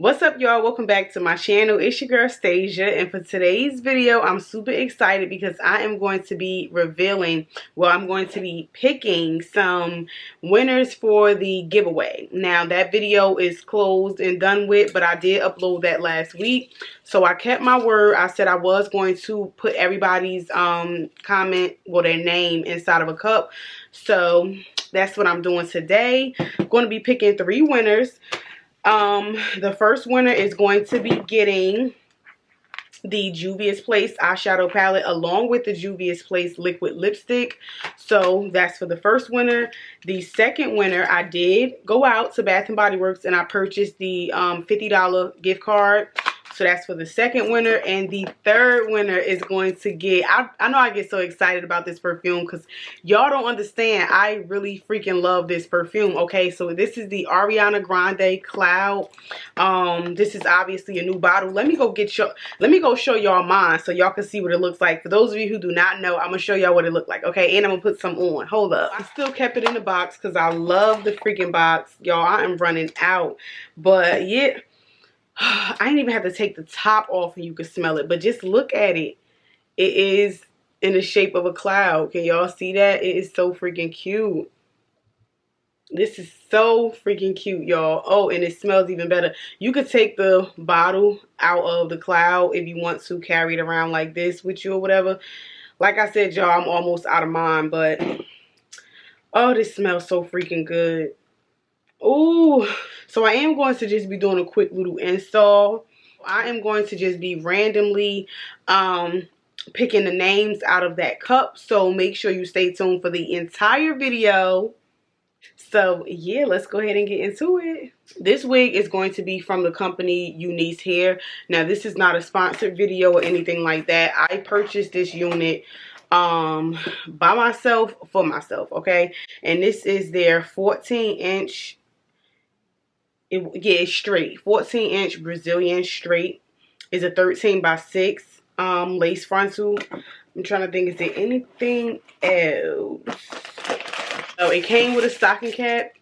What's up, y'all? Welcome back to my channel. It's your girl Stasiaa, and for today's video I'm super excited because I am going to be revealing, I'm going to be picking some winners for the giveaway. Now that video is closed and done with, but I did upload that last week, so I kept my word. I said I was going to put everybody's comment, their name inside of a cup, so that's what I'm doing today. I'm going to be picking 3 winners. The first winner is going to be getting the Juvia's Place eyeshadow palette along with the Juvia's Place liquid lipstick. So that's for the first winner. The second winner, I did go out to Bath and Body Works and I purchased the $50 gift card. So that's for the second winner. And the third winner is going to get, I know I get so excited about this perfume because y'all don't understand. I really freaking love this perfume. Okay, so this is the Ariana Grande Cloud. This is obviously a new bottle. Let me go show y'all mine so y'all can see what it looks like. For those of you who do not know, I'm gonna show y'all what it looked like. Okay, and I'm gonna put some on. Hold up. I still kept it in the box because I love the freaking box. Y'all, I am running out. But yeah, I didn't even have to take the top off and you can smell it, but just look at it. It is in the shape of a cloud. Can y'all see that? It is so freaking cute. This is so freaking cute, y'all. Oh, and it smells even better. You could take the bottle out of the cloud if you want to carry it around like this with you or whatever. Like I said, y'all, I'm almost out of mine, but oh, this smells so freaking good. Ooh, so I am going to just be doing a quick little install. I am going to just be randomly picking the names out of that cup. So make sure you stay tuned for the entire video. So yeah, let's go ahead and get into it. This wig is going to be from the company UNice hair. Now this is not a sponsored video or anything like that. I purchased this unit by myself for myself, okay? And this is their 14-inch. It's straight 14-inch Brazilian straight. Is a 13 by 6 lace frontal. I'm trying to think, is there anything else? So it came with a stocking cap,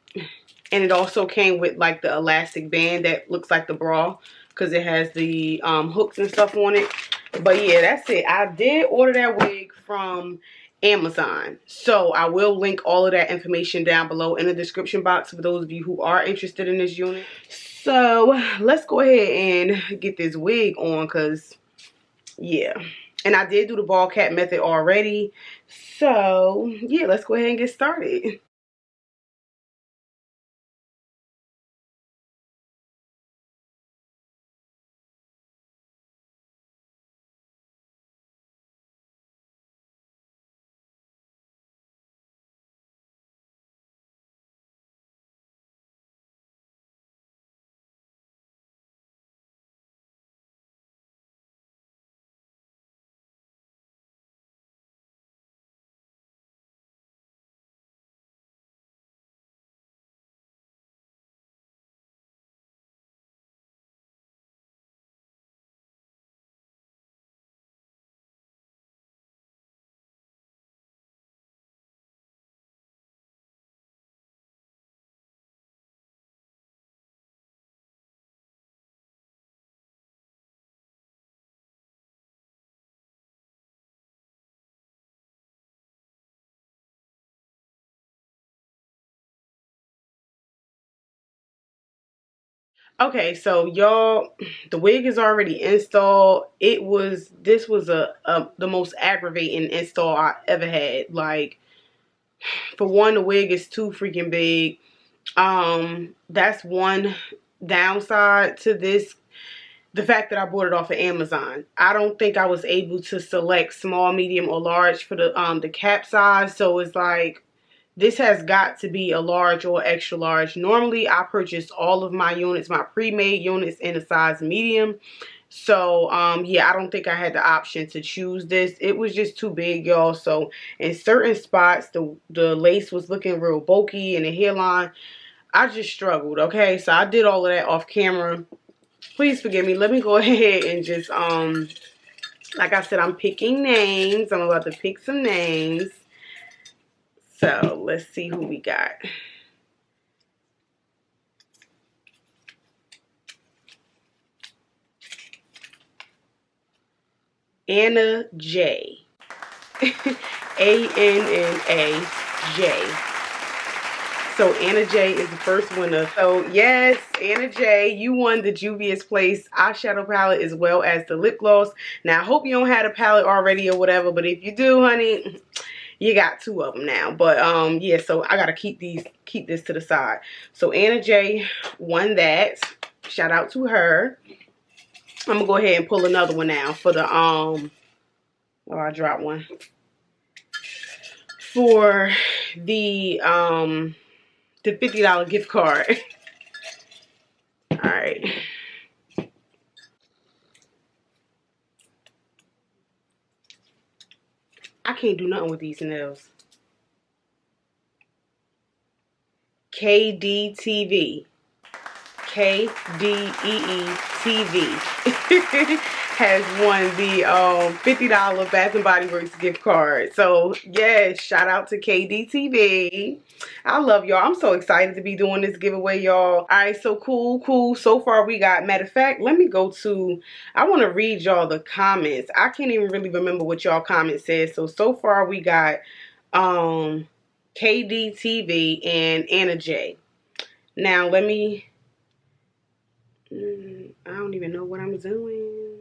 and it also came with like the elastic band that looks like the bra because it has the hooks and stuff on it. But yeah, that's it. I did order that wig from Amazon, so I will link all of that information down below in the description box for those of you who are interested in this unit. So let's go ahead and get this wig on because yeah, and I did do the ball cap method already, so yeah, let's go ahead and get started. Okay, so y'all, the wig is already installed. This was the most aggravating install I ever had. Like, for one, the wig is too freaking big. That's one downside to this. The fact that I bought it off of Amazon. I don't think I was able to select small, medium, or large for the cap size. So it's like, this has got to be a large or extra large. Normally, I purchase all of my units, my pre-made units, in a size medium. So, yeah, I don't think I had the option to choose this. It was just too big, y'all. So, in certain spots, the lace was looking real bulky and the hairline, I just struggled, okay? So, I did all of that off camera. Please forgive me. Let me go ahead and just, like I said, I'm picking names. I'm about to pick some names. So let's see who we got. Anna J. A-N-N-A-J. So Anna J is the first winner. So yes, Anna J, you won the Juvia's Place eyeshadow palette as well as the lip gloss. Now I hope you don't have a palette already or whatever, but if you do, honey, you got 2 of them now. But yeah, so I gotta keep this to the side. So Anna J won that. Shout out to her. I'm gonna go ahead and pull another one now for the oh, I dropped one. For the $50 gift card. Alright. I can't do nothing with these nails. KDTV. KDEETV has won the $50 Bath and Body Works gift card. So yes, shout out to KDTV. I love y'all. I'm so excited to be doing this giveaway, y'all. All right, so cool. So far we got, matter of fact, let me go to, I want to read y'all the comments. I can't even really remember what y'all comments said. So far we got KDTV and Anna J. Now let me, I don't even know what I'm doing.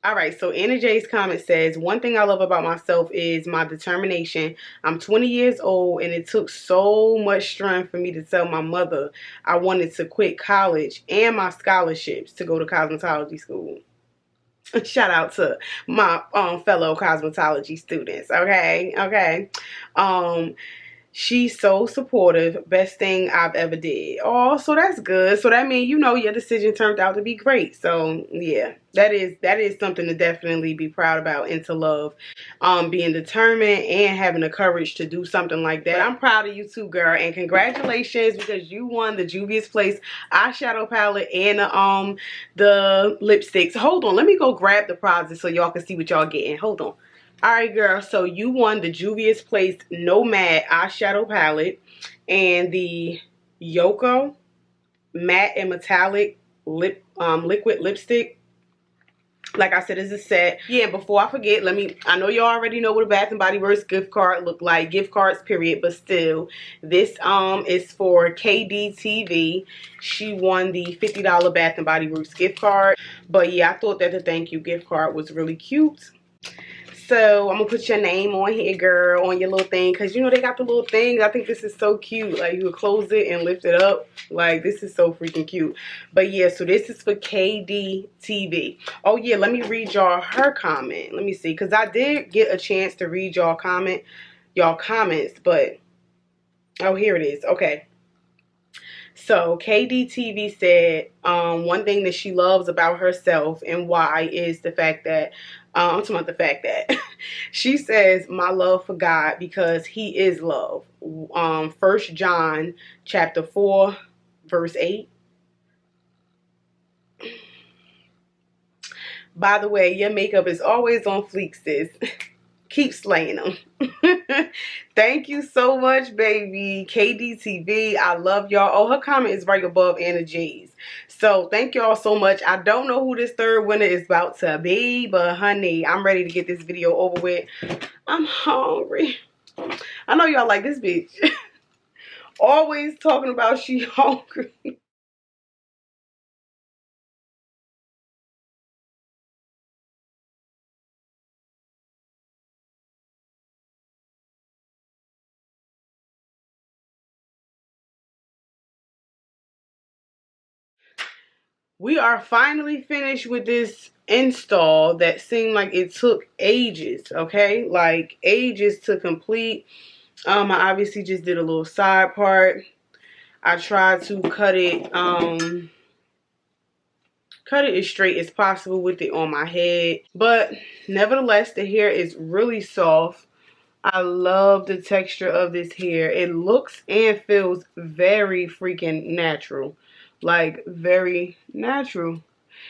Alright, so Anna J's comment says, one thing I love about myself is my determination. I'm 20 years old and it took so much strength for me to tell my mother I wanted to quit college and my scholarships to go to cosmetology school. Shout out to my fellow cosmetology students, okay? She's so supportive. Best thing I've ever did. Oh, so that's good. So that means, you know, your decision turned out to be great. So yeah, that is something to definitely be proud about and to love. Being determined and having the courage to do something like that. But I'm proud of you too, girl. And congratulations, because you won the Juvia's Place eyeshadow palette and the lipsticks. Hold on, let me go grab the prizes so y'all can see what y'all getting. Hold on. Alright, girl, so you won the Juvia's Place No Matte eyeshadow palette and the Yoko matte and metallic liquid lipstick. Like I said, it's a set. Yeah, before I forget, I know you already know what a Bath and Body Works gift card look like. Gift cards, period. But still, this is for KDTV. She won the $50 Bath and Body Works gift card. But yeah, I thought that the thank you gift card was really cute. So I'm gonna put your name on here, girl, on your little thing, because you know they got the little things. I think this is so cute. Like, you would close it and lift it up. Like, this is so freaking cute. But yeah, so this is for KDTV. Oh yeah, let me read y'all her comment. Let me see, because I did get a chance to read y'all comments, but oh, here it is. Okay. So KDTV said one thing that she loves about herself and why is the fact that I'm talking about the fact that she says, my love for God, because he is love. 1 John chapter 4 verse 8. By the way, your makeup is always on fleek, sis. Keep slaying them. Thank you so much, baby. KDTV, I love y'all. Oh, her comment is right above Anna J's. So thank y'all so much. I don't know who this third winner is about to be, but honey, I'm ready to get this video over with. I'm hungry. I know y'all like this bitch. Always talking about she hungry. We are finally finished with this install that seemed like it took ages, okay? Like, ages to complete. I obviously just did a little side part. I tried to cut it as straight as possible with it on my head. But nevertheless, the hair is really soft. I love the texture of this hair. It looks and feels very freaking natural. Like, very natural.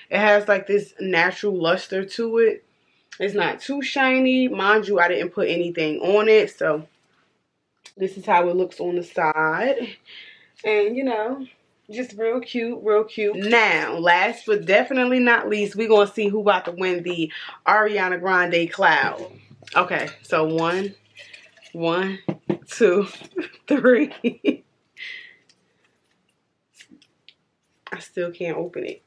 It has like this natural luster to it. It's not too shiny. Mind you, I didn't put anything on it. So this is how it looks on the side. And you know, Just real cute, real cute. Now, last but definitely not least, we're going to see who about to win the Ariana Grande cloud. Okay, so one, 2, 3. I still can't open it.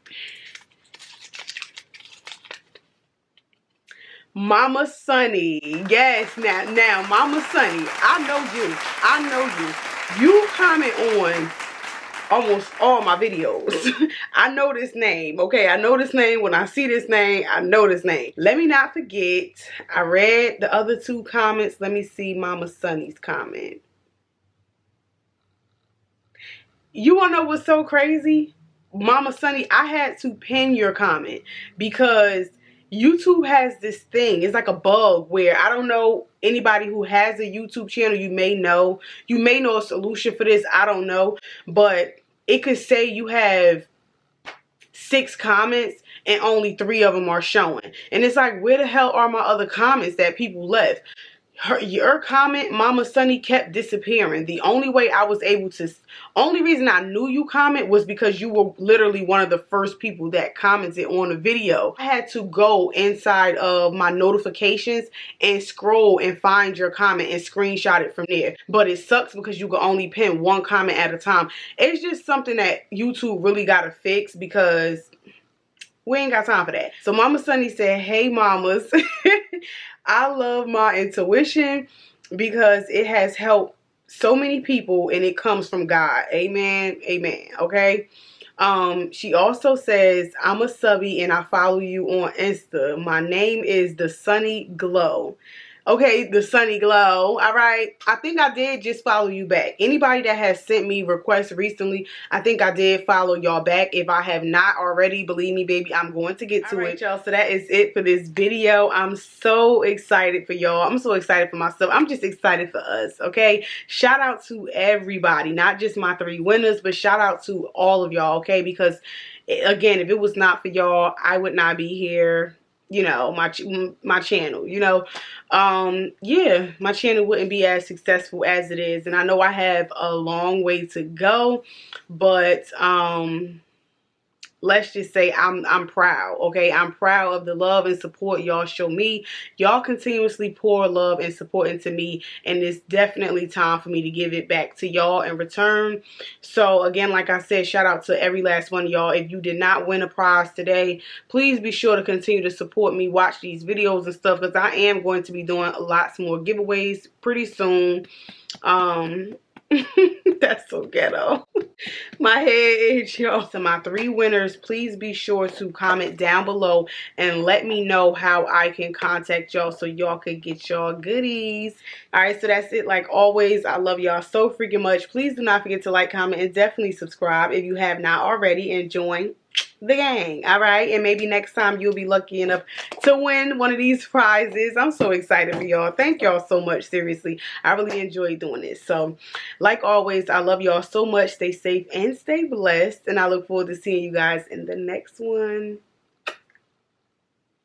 Mama Sunny. Yes, now, Mama Sunny. I know you. You comment on almost all my videos. I know this name, okay? I know this name. When I see this name, I know this name. Let me not forget, I read the other 2 comments. Let me see Mama Sunny's comment. You wanna know what's so crazy? Mama Sunny, I had to pin your comment because YouTube has this thing. It's like a bug where I don't know anybody who has a YouTube channel. You may know a solution for this. I don't know. But it could say you have 6 comments and only 3 of them are showing. And it's like, where the hell are my other comments that people left? Your comment, Mama Sunny, kept disappearing. The only way I was able to, only reason I knew you comment was because you were literally one of the first people that commented on the video. I had to go inside of my notifications and scroll and find your comment and screenshot it from there. But it sucks because you can only pin 1 comment at a time. It's just something that YouTube really got to fix because we ain't got time for that. So Mama Sunny said, hey mamas, I love my intuition because it has helped so many people and it comes from God. Amen. Amen. Okay. She also says, I'm a subby and I follow you on Insta. My name is the Sunny Glow. Okay, the Sunny Glow. All right. I think I did just follow you back. Anybody that has sent me requests recently, I think I did follow y'all back. If I have not already, believe me, baby, I'm going to get to it, y'all. So that is it for this video. I'm so excited for y'all. I'm so excited for myself. I'm just excited for us, okay? Shout out to everybody, not just my 3 winners, but shout out to all of y'all, okay? Because, again, if it was not for y'all, I would not be here. You know, my channel, you know, yeah, my channel wouldn't be as successful as it is. And I know I have a long way to go, but let's just say I'm proud, okay? I'm proud of the love and support y'all show me. Y'all continuously pour love and support into me, and it's definitely time for me to give it back to y'all in return. So again, like I said, shout out to every last one of y'all. If you did not win a prize today, please be sure to continue to support me, watch these videos and stuff, because I am going to be doing lots more giveaways pretty soon. That's so ghetto. My head itch, y'all. So my 3 winners, please be sure to comment down below and let me know how I can contact y'all so y'all can get y'all goodies. Alright, so that's it. Like always, I love y'all so freaking much. Please do not forget to like, comment, and definitely subscribe if you have not already, and join the gang. Alright, and maybe next time you'll be lucky enough to win one of these prizes. I'm so excited for y'all. Thank y'all so much. Seriously, I really enjoy doing this. So like always, I love y'all so much. Stay safe and stay blessed, and I look forward to seeing you guys in the next one.